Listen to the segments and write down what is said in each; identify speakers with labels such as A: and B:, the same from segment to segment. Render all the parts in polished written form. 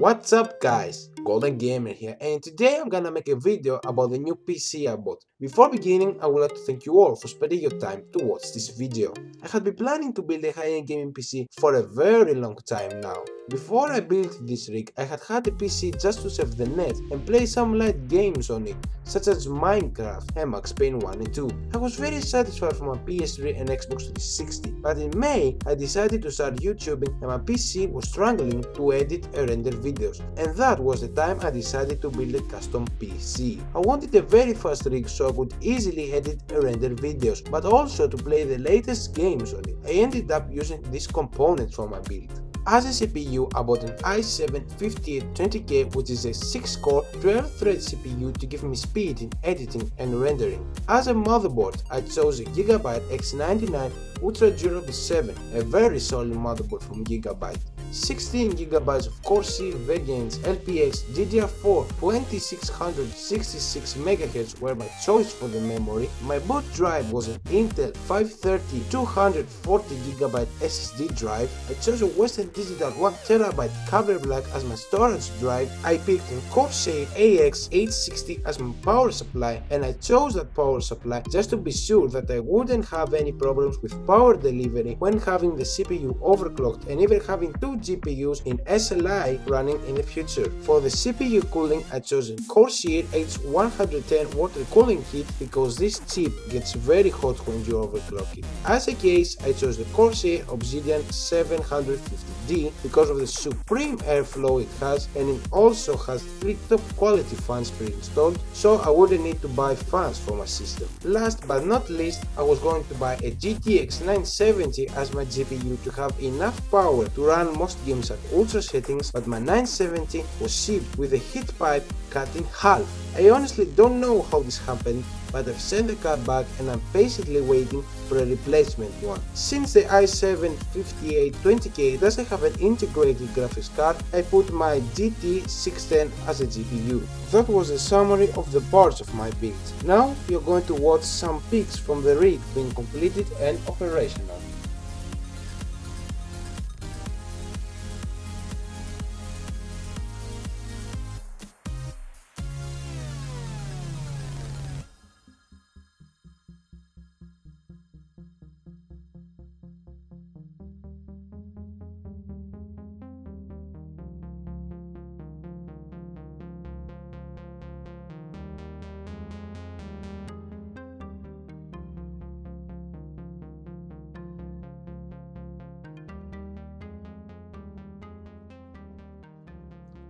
A: What's up guys, Golden Gamer here, and today I'm gonna make a video about the new PC I bought. Before beginning, I would like to thank you all for spending your time to watch this video. I had been planning to build a high-end gaming PC for a very long time now. Before I built this rig, I had a PC just to surf the net and play some light games on it, such as Minecraft and Max Payne 1 and 2. I was very satisfied with my PS3 and Xbox 360, but in May I decided to start YouTubing and my PC was struggling to edit and render videos, and that was the time I decided to build a custom PC. I wanted a very fast rig so I could easily edit and render videos, but also to play the latest games on it. I ended up using these components for my build. As a CPU, I bought an i7-5820K, which is a 6-core, 12-thread CPU to give me speed in editing and rendering. As a motherboard, I chose a Gigabyte X99 Ultra Durable 7, a very solid motherboard from Gigabyte. 16GB of Corsair AX LPX DDR4-2666 MHz were my choice for the memory. My boot drive was an Intel 530 240GB SSD drive. I chose a Western Digital 1TB Caviar Balck as my storage drive. I picked a Corsair AX 860 as my power supply, and I chose that power supply just to be sure that I wouldn't have any problems with power delivery when having the CPU overclocked and even having two GPUs in SLI running in the future. For the CPU cooling, I chose a Corsair H110 water cooling kit because this chip gets very hot when you overclock it. As a case, I chose the Corsair Obsidian 750D because of the supreme airflow it has, and it also has 3 top quality fans pre-installed, so I wouldn't need to buy fans for my system. Last but not least, I was going to buy a GTX 970 as my GPU to have enough power to run most games at ultra settings, but my 970 was shipped with a heat pipe cut in half. I honestly don't know how this happened, but I've sent the card back and I'm basically waiting for a replacement one. Since the i7-5820K doesn't have an integrated graphics card, I put my GT610 as a GPU. That was a summary of the parts of my build. Now you're going to watch some pics from the rig being completed and operational.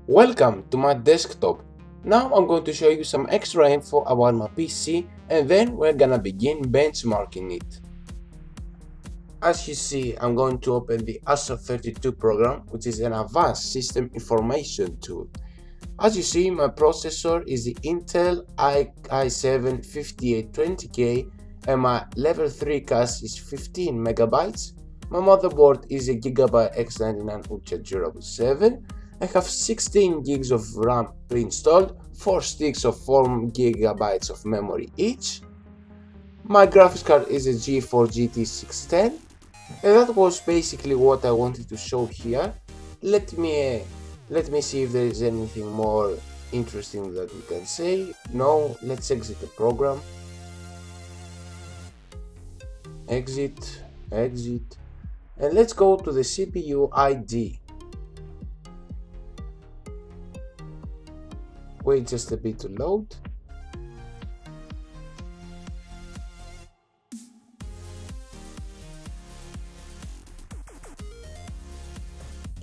A: Welcome to my desktop. Now I'm going to show you some extra info about my PC, and then we're gonna begin benchmarking it. As you see, I'm going to open the ASO32 program, which is an advanced system information tool. As you see, my processor is the Intel i7-5820K and my level 3 cache is 15 MB. My motherboard is a Gigabyte X99 Ultra Durable 7. I have 16 gigs of RAM pre-installed, 4 sticks of 4 GB of memory each. My graphics card is a GeForce GT 610, and that was basically what I wanted to show here. Let me see if there is anything more interesting that we can say. No, let's exit the program. Exit, and let's go to the CPU ID. Wait just a bit to load.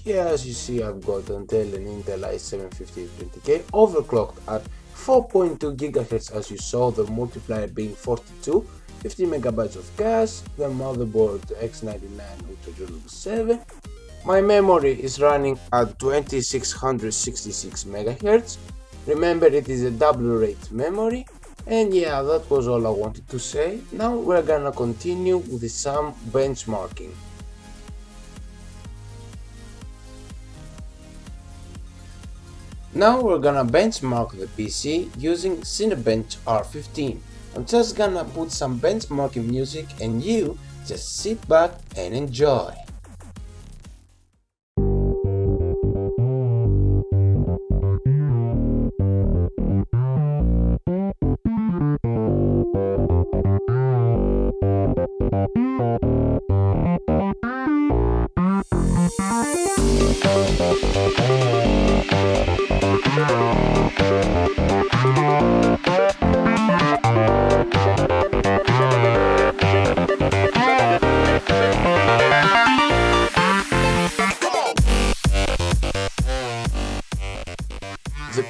A: Here, as you see, I've got Intel and Intel i7-5820K overclocked at 4.2 GHz, as you saw, the multiplier being 42, 50 MB of cache, the motherboard X99 Ultra Durable 7. My memory is running at 2666 MHz. Remember, it is a double rate memory. And yeah, that was all I wanted to say. Now we're gonna continue with some benchmarking. Now we're gonna benchmark the PC using Cinebench R15. I'm just gonna put some benchmarking music and you just sit back and enjoy.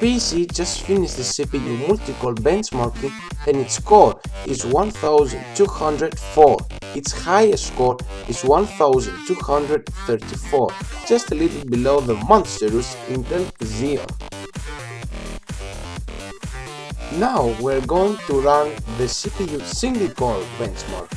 A: PC just finished the CPU multi-core benchmarking and its score is 1204. Its highest score is 1234, just a little below the monstrous Intel Xeon. Now we're going to run the CPU single-core benchmark.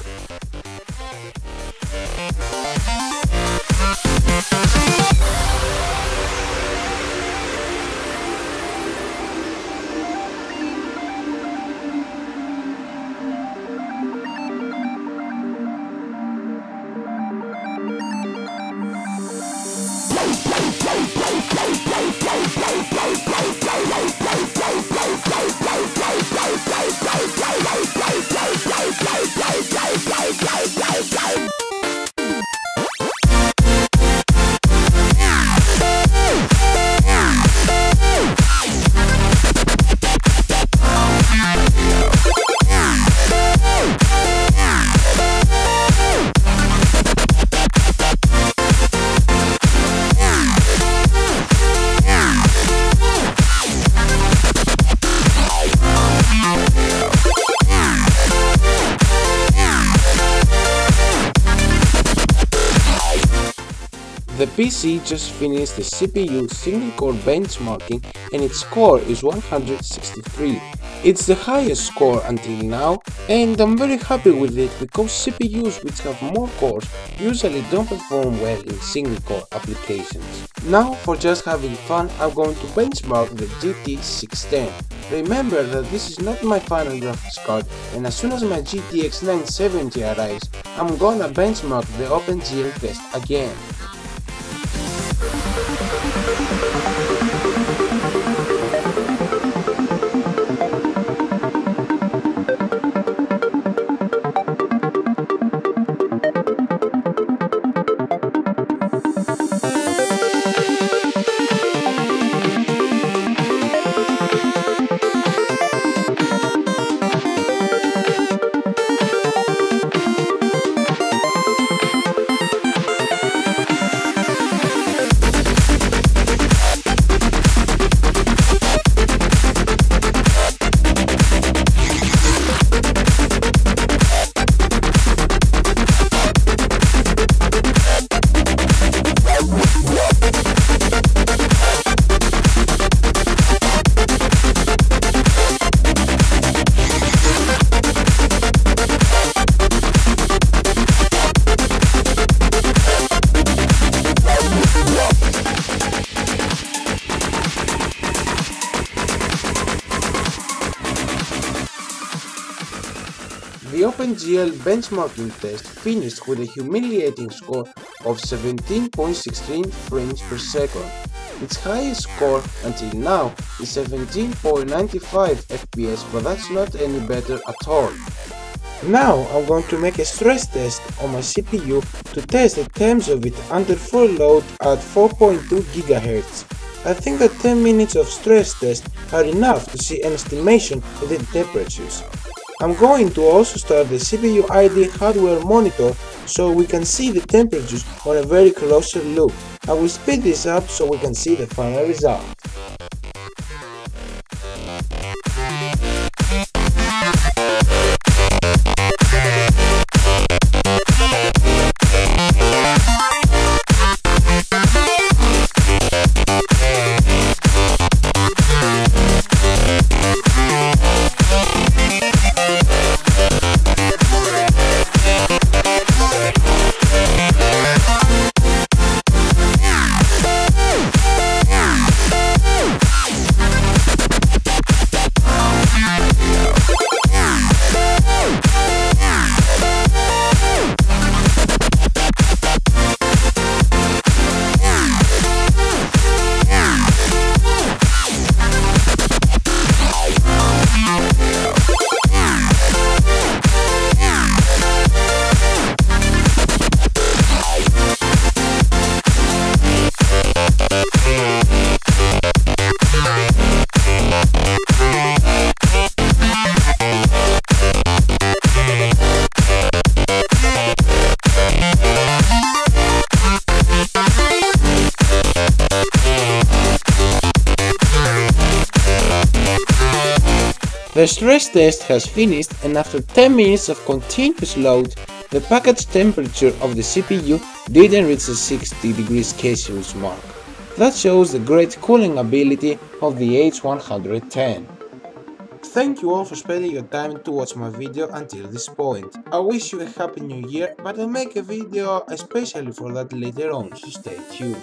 A: The PC just finished the CPU single-core benchmarking and its score is 163. It's the highest score until now, and I'm very happy with it because CPUs which have more cores usually don't perform well in single-core applications. Now, for just having fun, I'm going to benchmark the GT 610. Remember that this is not my final graphics card, and as soon as my GTX 970 arrives, I'm gonna benchmark the OpenGL test again. The OpenGL benchmarking test finished with a humiliating score of 17.16 frames per second. Its highest score until now is 17.95 FPS, but that's not any better at all. Now I'm going to make a stress test on my CPU to test the temps of it under full load at 4.2 GHz. I think that 10 minutes of stress test are enough to see an estimation of the temperatures. I'm going to also start the CPU ID hardware monitor so we can see the temperatures on a very closer look. I will speed this up so we can see the final result. The stress test has finished, and after 10 minutes of continuous load, the package temperature of the CPU didn't reach the 60 degrees Celsius mark. That shows the great cooling ability of the H110. Thank you all for spending your time to watch my video until this point. I wish you a happy new year, but I'll make a video especially for that later on, so stay tuned.